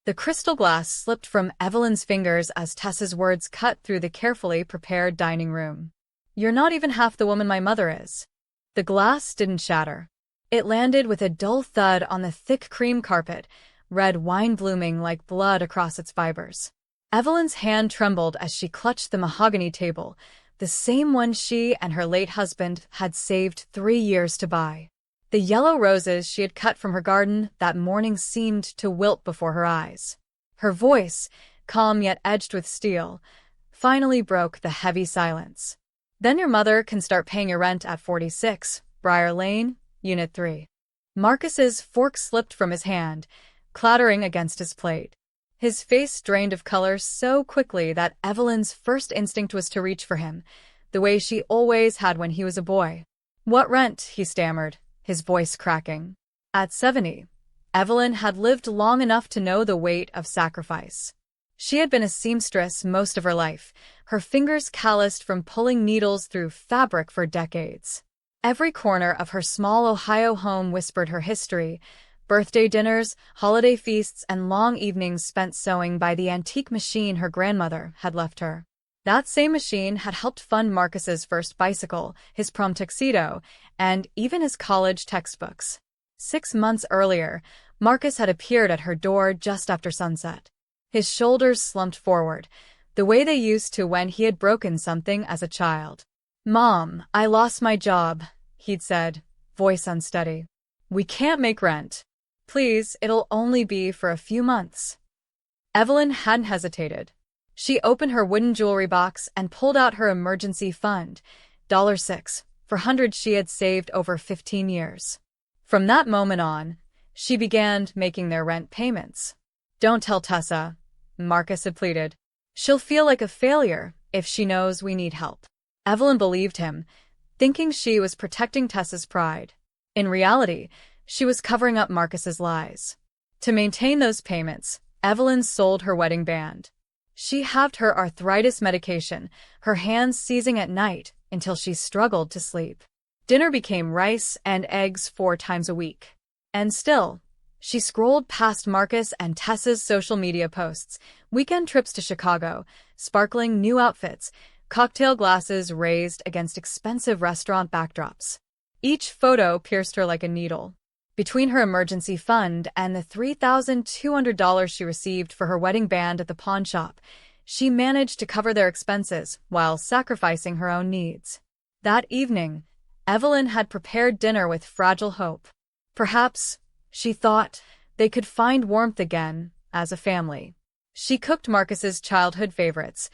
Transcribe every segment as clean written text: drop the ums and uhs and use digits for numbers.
The crystal glass slipped from Evelyn's fingers as Tessa's words cut through the carefully prepared dining room. "You're not even half the woman my mother is." The glass didn't shatter. It landed with a dull thud on the thick cream carpet, red wine blooming like blood across its fibers. Evelyn's hand trembled as she clutched the mahogany table, the same one she and her late husband had saved 3 years to buy. The yellow roses she had cut from her garden that morning seemed to wilt before her eyes. Her voice, calm yet edged with steel, finally broke the heavy silence. "Then your mother can start paying your rent at 46, Briar Lane, Unit 3. Marcus's fork slipped from his hand, clattering against his plate. His face drained of color so quickly that Evelyn's first instinct was to reach for him, the way she always had when he was a boy. "What rent?" he stammered, his voice cracking. At 70, Evelyn had lived long enough to know the weight of sacrifice. She had been a seamstress most of her life, her fingers calloused from pulling needles through fabric for decades. Every corner of her small Ohio home whispered her history: birthday dinners, holiday feasts, and long evenings spent sewing by the antique machine her grandmother had left her. That same machine had helped fund Marcus's first bicycle, his prom tuxedo, and even his college textbooks. 6 months earlier, Marcus had appeared at her door just after sunset. His shoulders slumped forward, the way they used to when he had broken something as a child. "Mom, I lost my job," he'd said, voice unsteady. "We can't make rent. Please, it'll only be for a few months." Evelyn hadn't hesitated. She opened her wooden jewelry box and pulled out her emergency fund, $6, for hundreds she had saved over 15 years. From that moment on, she began making their rent payments. "Don't tell Tessa," Marcus had pleaded. "She'll feel like a failure if she knows we need help." Evelyn believed him, thinking she was protecting Tessa's pride. In reality, she was covering up Marcus's lies. To maintain those payments, Evelyn sold her wedding band. She halved her arthritis medication, her hands seizing at night until she struggled to sleep. Dinner became rice and eggs 4 times a week. And still, she scrolled past Marcus and Tessa's social media posts, weekend trips to Chicago, sparkling new outfits, cocktail glasses raised against expensive restaurant backdrops. Each photo pierced her like a needle. Between her emergency fund and the $3,200 she received for her wedding band at the pawn shop, she managed to cover their expenses while sacrificing her own needs. That evening, Evelyn had prepared dinner with fragile hope. Perhaps, she thought, they could find warmth again as a family. She cooked Marcus's childhood favorites: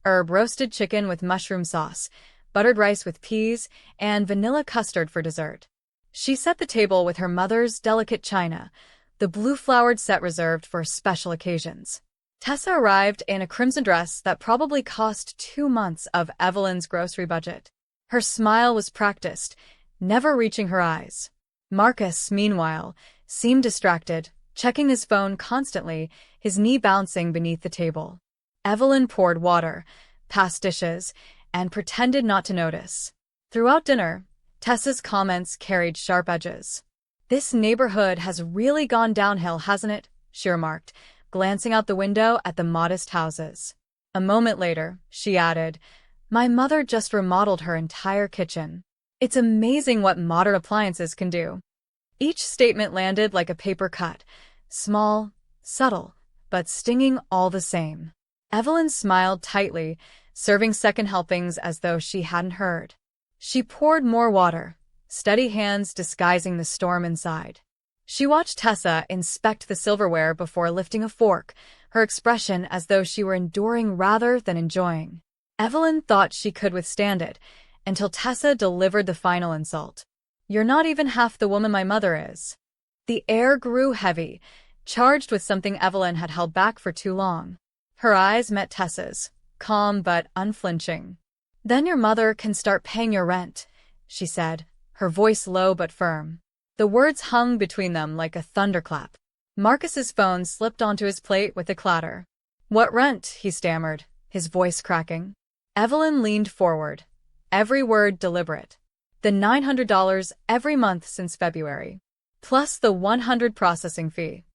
herb-roasted chicken with mushroom sauce, buttered rice with peas, and vanilla custard for dessert. She set the table with her mother's delicate china, the blue-flowered set reserved for special occasions. Tessa arrived in a crimson dress that probably cost 2 months of Evelyn's grocery budget. Her smile was practiced, never reaching her eyes. Marcus, meanwhile, seemed distracted, checking his phone constantly, his knee bouncing beneath the table. Evelyn poured water, passed dishes, and pretended not to notice. Throughout dinner, Tessa's comments carried sharp edges. "This neighborhood has really gone downhill, hasn't it?" she remarked, glancing out the window at the modest houses. A moment later, she added, "My mother just remodeled her entire kitchen. It's amazing what modern appliances can do." Each statement landed like a paper cut, small, subtle, but stinging all the same. Evelyn smiled tightly, serving second helpings as though she hadn't heard. She poured more water, steady hands disguising the storm inside. She watched Tessa inspect the silverware before lifting a fork, her expression as though she were enduring rather than enjoying. Evelyn thought she could withstand it, until Tessa delivered the final insult. "You're not even half the woman my mother is." The air grew heavy, charged with something Evelyn had held back for too long. Her eyes met Tessa's, calm but unflinching. "Then your mother can start paying your rent," she said, her voice low but firm. The words hung between them like a thunderclap. Marcus's phone slipped onto his plate with a clatter. "What rent?" he stammered, his voice cracking. Evelyn leaned forward, every word deliberate. "The $900 every month since February, plus the $100 processing fee."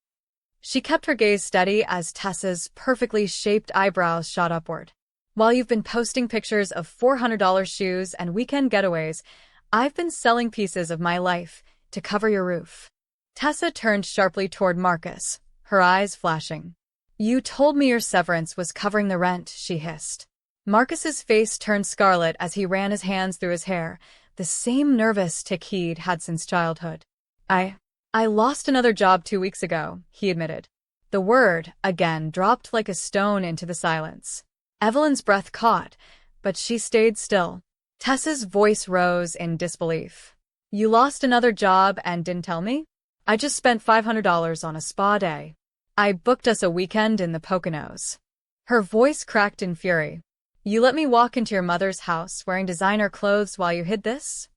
She kept her gaze steady as Tessa's perfectly shaped eyebrows shot upward. While you've been posting pictures of $400 shoes and weekend getaways, I've been selling pieces of my life to cover your roof. Tessa turned sharply toward Marcus, her eyes flashing. You told me your severance was covering the rent, she hissed. Marcus's face turned scarlet as he ran his hands through his hair, the same nervous tic he'd had since childhood. I lost another job 2 weeks ago, he admitted. The word, again, dropped like a stone into the silence. Evelyn's breath caught, but she stayed still. Tessa's voice rose in disbelief. You lost another job and didn't tell me? I just spent $500 on a spa day. I booked us a weekend in the Poconos. Her voice cracked in fury. You let me walk into your mother's house wearing designer clothes while you hid this?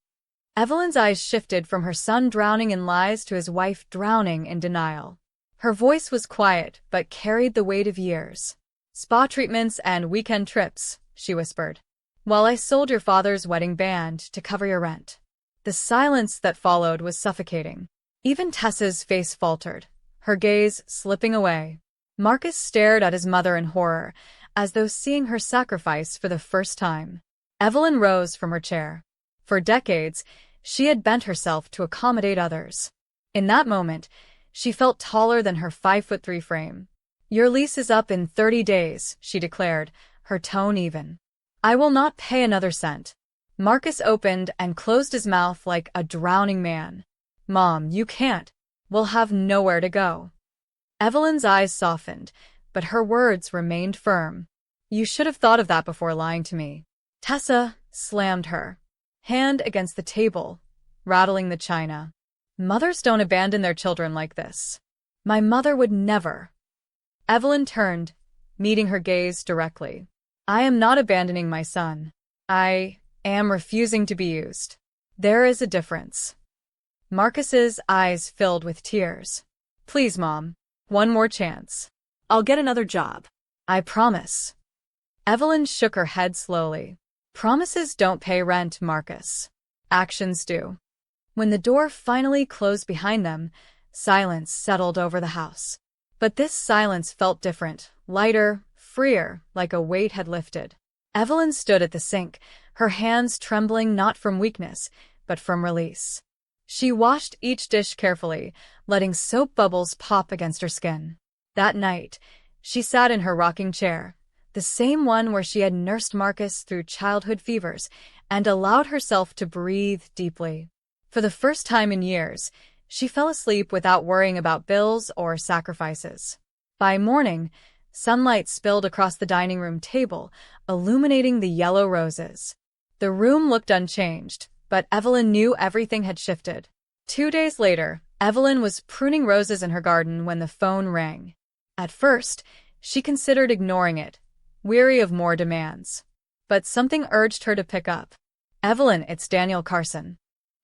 Evelyn's eyes shifted from her son drowning in lies to his wife drowning in denial. Her voice was quiet, but carried the weight of years. Spa treatments and weekend trips, she whispered, while I sold your father's wedding band to cover your rent. The silence that followed was suffocating. Even Tessa's face faltered, her gaze slipping away. Marcus stared at his mother in horror, as though seeing her sacrifice for the first time. Evelyn rose from her chair. For decades, she had bent herself to accommodate others. In that moment, she felt taller than her 5'3" frame. Your lease is up in 30 days, she declared, her tone even. I will not pay another cent. Marcus opened and closed his mouth like a drowning man. Mom, you can't. We'll have nowhere to go. Evelyn's eyes softened, but her words remained firm. You should have thought of that before lying to me. Tessa slammed her hand against the table, rattling the china. Mothers don't abandon their children like this. My mother would never. Evelyn turned, meeting her gaze directly. I am not abandoning my son. I am refusing to be used. There is a difference. Marcus's eyes filled with tears. Please, Mom. One more chance. I'll get another job. I promise. Evelyn shook her head slowly. Promises don't pay rent, Marcus. Actions do. When the door finally closed behind them, silence settled over the house. But this silence felt different, lighter, freer, like a weight had lifted. Evelyn stood at the sink, her hands trembling not from weakness, but from release. She washed each dish carefully, letting soap bubbles pop against her skin. That night, she sat in her rocking chair, the same one where she had nursed Marcus through childhood fevers, and allowed herself to breathe deeply. For the first time in years, she fell asleep without worrying about bills or sacrifices. By morning, sunlight spilled across the dining room table, illuminating the yellow roses. The room looked unchanged, but Evelyn knew everything had shifted. 2 days later, Evelyn was pruning roses in her garden when the phone rang. At first, she considered ignoring it, weary of more demands. But something urged her to pick up. Evelyn, it's Daniel Carson.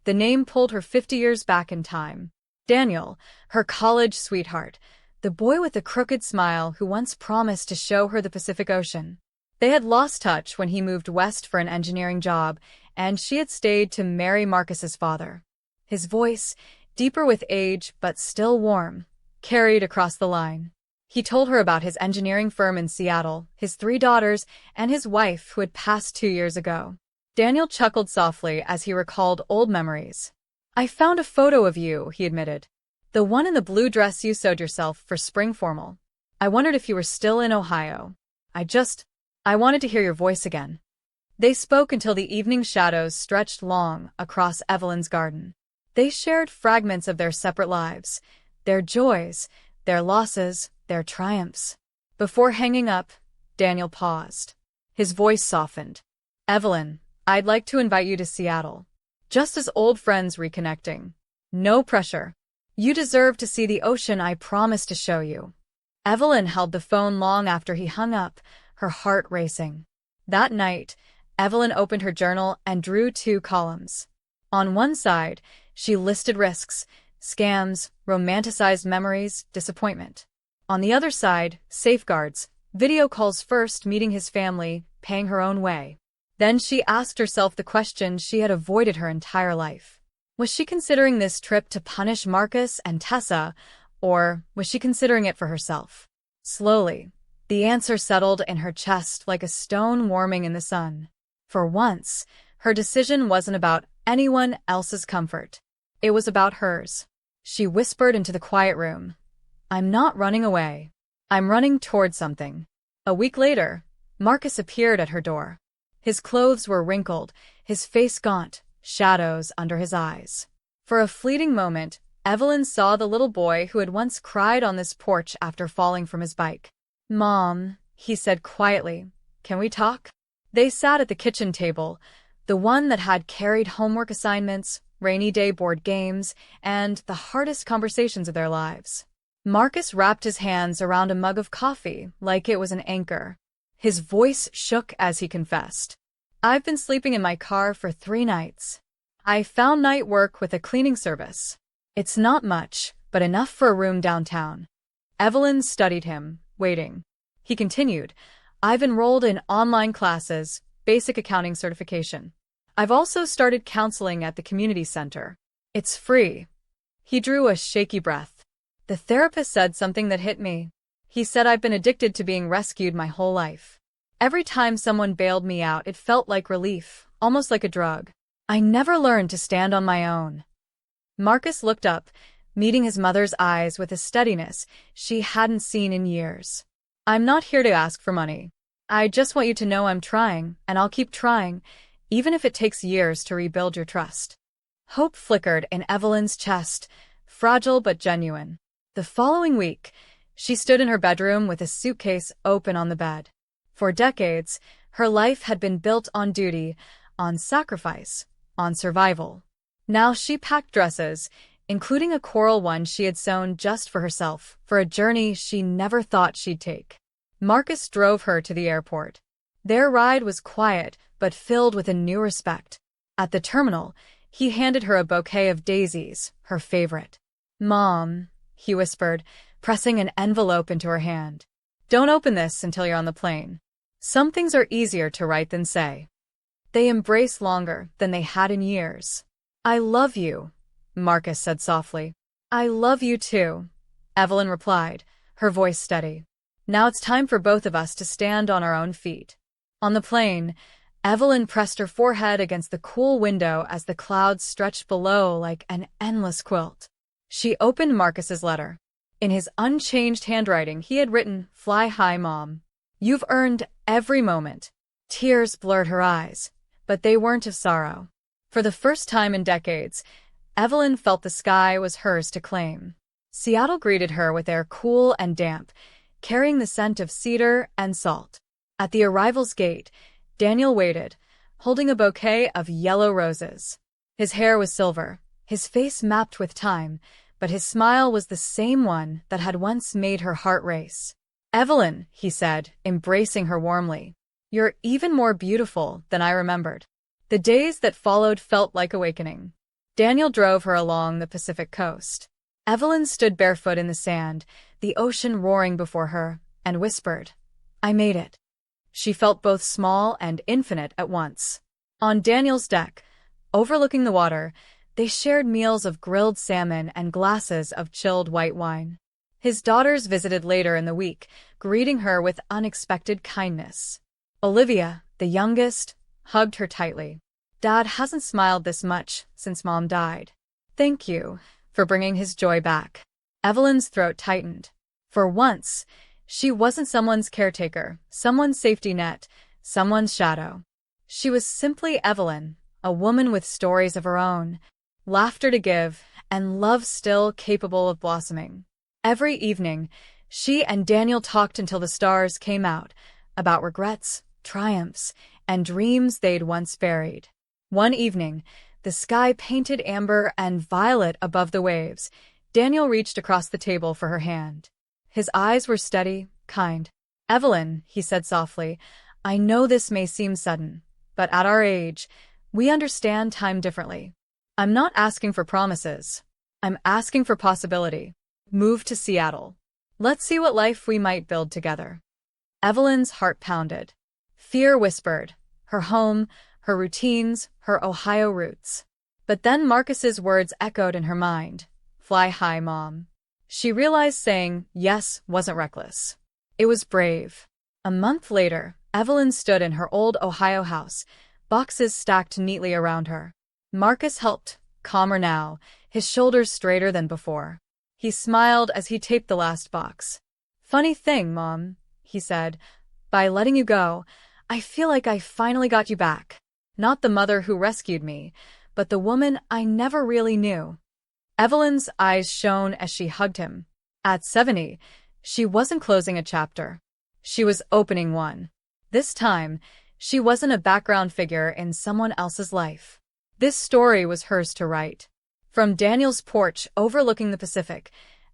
The name pulled her 50 years back in time. Daniel, her college sweetheart, the boy with the crooked smile who once promised to show her the Pacific Ocean. They had lost touch when he moved west for an engineering job, and she had stayed to marry Marcus's father. His voice, deeper with age but still warm, carried across the line. He told her about his engineering firm in Seattle, his 3 daughters, and his wife who had passed 2 years ago. Daniel chuckled softly as he recalled old memories. I found a photo of you, he admitted. The one in the blue dress you sewed yourself for spring formal. I wondered if you were still in Ohio. I wanted to hear your voice again. They spoke until the evening shadows stretched long across Evelyn's garden. They shared fragments of their separate lives, their joys, their losses, their triumphs. Before hanging up, Daniel paused. His voice softened. Evelyn, I'd like to invite you to Seattle. Just as old friends reconnecting. No pressure. You deserve to see the ocean I promised to show you. Evelyn held the phone long after he hung up, her heart racing. That night, Evelyn opened her journal and drew 2 columns. On one side, she listed risks, scams, romanticized memories, disappointment. On the other side, safeguards, video calls first, meeting his family, paying her own way. Then she asked herself the question she had avoided her entire life. Was she considering this trip to punish Marcus and Tessa, Or was she considering it for herself? Slowly, the answer settled in her chest like a stone warming in the sun. For once, her decision wasn't about anyone else's comfort. It was about hers. She whispered into the quiet room, "I'm not running away. I'm running toward something." A week later, Marcus appeared at her door. His clothes were wrinkled, his face gaunt, shadows under his eyes. For a fleeting moment, Evelyn saw the little boy who had once cried on this porch after falling from his bike. "Mom," he said quietly, "can we talk?" They sat at the kitchen table, the one that had carried homework assignments, rainy day board games, and the hardest conversations of their lives. Marcus wrapped his hands around a mug of coffee like it was an anchor. His voice shook as he confessed, "I've been sleeping in my car for 3 nights. I found night work with a cleaning service. It's not much, but enough for a room downtown." Evelyn studied him, waiting. He continued, "I've enrolled in online classes, basic accounting certification. I've also started counseling at the community center. It's free." He drew a shaky breath. "The therapist said something that hit me. He said I've been addicted to being rescued my whole life. Every time someone bailed me out, it felt like relief, almost like a drug. I never learned to stand on my own." Marcus looked up, meeting his mother's eyes with a steadiness she hadn't seen in years. "I'm not here to ask for money. I just want you to know I'm trying, and I'll keep trying, even if it takes years to rebuild your trust." Hope flickered in Evelyn's chest, fragile but genuine. The following week, she stood in her bedroom with a suitcase open on the bed. For decades, her life had been built on duty, on sacrifice, on survival. Now she packed dresses, including a coral one she had sewn just for herself, for a journey she never thought she'd take. Marcus drove her to the airport. Their ride was quiet, but filled with a new respect. At the terminal, he handed her a bouquet of daisies, her favorite. "Mom," he whispered, pressing an envelope into her hand. "Don't open this until you're on the plane. Some things are easier to write than say." They embraced longer than they had in years. "I love you," Marcus said softly. "I love you too," Evelyn replied, her voice steady. "Now it's time for both of us to stand on our own feet." On the plane, Evelyn pressed her forehead against the cool window as the clouds stretched below like an endless quilt. She opened Marcus's letter. In his unchanged handwriting, he had written, "Fly high, Mom. You've earned every moment." Tears blurred her eyes, but they weren't of sorrow. For the first time in decades, Evelyn felt the sky was hers to claim. Seattle greeted her with air cool and damp, carrying the scent of cedar and salt. At the arrival's gate, Daniel waited, holding a bouquet of yellow roses. His hair was silver, his face mapped with time, but his smile was the same one that had once made her heart race. "Evelyn," he said, embracing her warmly, "you're even more beautiful than I remembered." The days that followed felt like awakening. Daniel drove her along the Pacific coast. Evelyn stood barefoot in the sand, the ocean roaring before her, and whispered, "I made it." She felt both small and infinite at once. On Daniel's deck, overlooking the water, they shared meals of grilled salmon and glasses of chilled white wine. His daughters visited later in the week, greeting her with unexpected kindness. Olivia, the youngest, hugged her tightly. "Dad hasn't smiled this much since Mom died. Thank you for bringing his joy back." Evelyn's throat tightened. For once, she wasn't someone's caretaker, someone's safety net, someone's shadow. She was simply Evelyn, a woman with stories of her own, laughter to give, and love still capable of blossoming. Every evening, she and Daniel talked until the stars came out, about regrets, triumphs, and dreams they'd once buried. One evening, the sky painted amber and violet above the waves. Daniel reached across the table for her hand. His eyes were steady, kind. "Evelyn," he said softly, "I know this may seem sudden, but at our age, we understand time differently. I'm not asking for promises. I'm asking for possibility. Move to Seattle. Let's see what life we might build together." Evelyn's heart pounded. Fear whispered, her home, her routines, her Ohio roots. But then Marcus's words echoed in her mind. "Fly high, Mom." She realized saying yes wasn't reckless. It was brave. A month later, Evelyn stood in her old Ohio house, boxes stacked neatly around her. Marcus helped, calmer now, his shoulders straighter than before. He smiled as he taped the last box. "Funny thing, Mom," he said. "By letting you go, I feel like I finally got you back. Not the mother who rescued me, but the woman I never really knew." Evelyn's eyes shone as she hugged him. At 70, she wasn't closing a chapter. She was opening one. This time, she wasn't a background figure in someone else's life. This story was hers to write. From Daniel's porch overlooking the Pacific,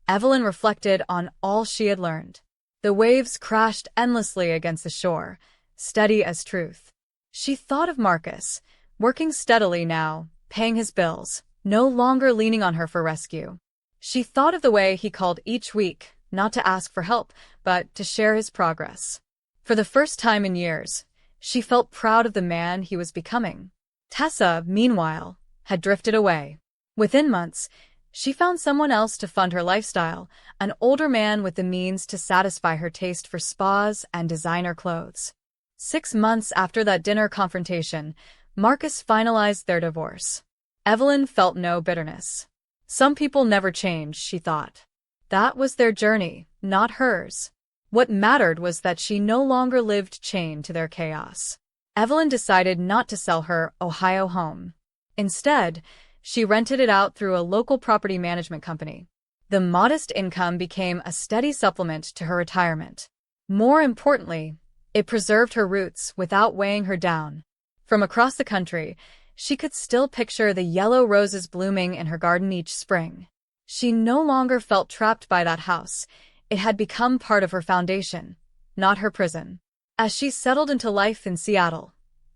Evelyn reflected on all she had learned. The waves crashed endlessly against the shore, steady as truth. She thought of Marcus, working steadily now, paying his bills, no longer leaning on her for rescue. She thought of the way he called each week, not to ask for help, but to share his progress. For the first time in years, she felt proud of the man he was becoming. Tessa, meanwhile, had drifted away. Within months, she found someone else to fund her lifestyle, an older man with the means to satisfy her taste for spas and designer clothes. 6 months after that dinner confrontation, Marcus finalized their divorce. Evelyn felt no bitterness. Some people never change, she thought. That was their journey, not hers. What mattered was that she no longer lived chained to their chaos. Evelyn decided not to sell her Ohio home. Instead, she rented it out through a local property management company. The modest income became a steady supplement to her retirement. More importantly, it preserved her roots without weighing her down. From across the country, she could still picture the yellow roses blooming in her garden each spring. She no longer felt trapped by that house. It had become part of her foundation, not her prison. As she settled into life in Seattle,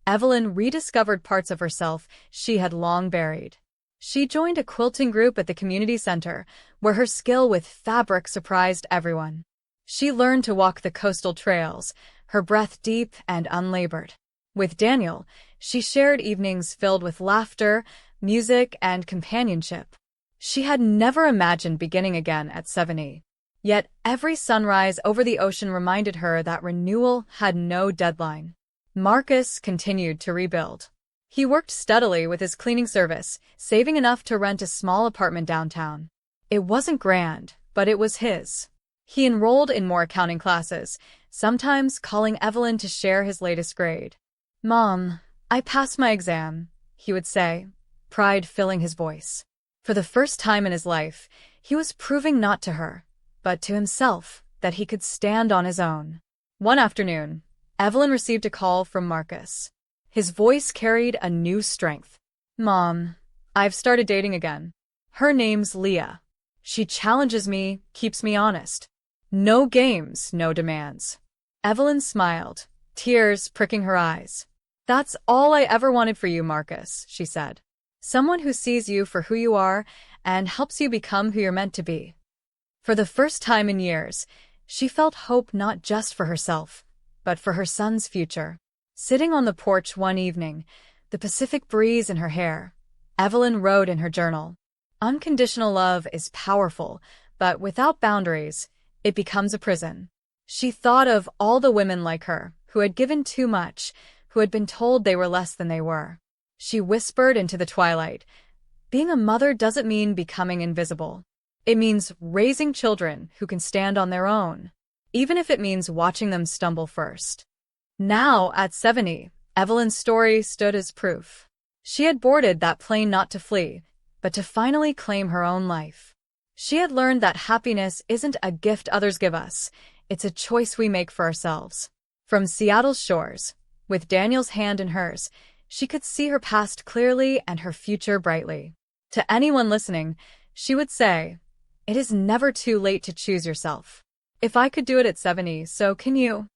Evelyn rediscovered parts of herself she had long buried. She joined a quilting group at the community center, where her skill with fabric surprised everyone. She learned to walk the coastal trails, her breath deep and unlabored. With Daniel, she shared evenings filled with laughter, music, and companionship. She had never imagined beginning again at 70. Yet every sunrise over the ocean reminded her that renewal had no deadline. Marcus continued to rebuild. He worked steadily with his cleaning service, saving enough to rent a small apartment downtown. It wasn't grand, but it was his. He enrolled in more accounting classes, sometimes calling Evelyn to share his latest grade. "Mom, I passed my exam," he would say, pride filling his voice. For the first time in his life, he was proving not to her, but to himself, that he could stand on his own. One afternoon, Evelyn received a call from Marcus. His voice carried a new strength. "Mom, I've started dating again. Her name's Leah. She challenges me, keeps me honest. No games, no demands." Evelyn smiled, tears pricking her eyes. "That's all I ever wanted for you, Marcus," she said. "Someone who sees you for who you are and helps you become who you're meant to be." For the first time in years, she felt hope not just for herself, but for her son's future. Sitting on the porch one evening, the Pacific breeze in her hair, Evelyn wrote in her journal, "Unconditional love is powerful, but without boundaries, it becomes a prison." She thought of all the women like her, who had given too much, who had been told they were less than they were. She whispered into the twilight, "Being a mother doesn't mean becoming invisible. It means raising children who can stand on their own, even if it means watching them stumble first." Now, at 70, Evelyn's story stood as proof. She had boarded that plane not to flee, but to finally claim her own life. She had learned that happiness isn't a gift others give us, it's a choice we make for ourselves. From Seattle's shores, with Daniel's hand in hers, she could see her past clearly and her future brightly. To anyone listening, she would say, "It is never too late to choose yourself. If I could do it at 70, so can you."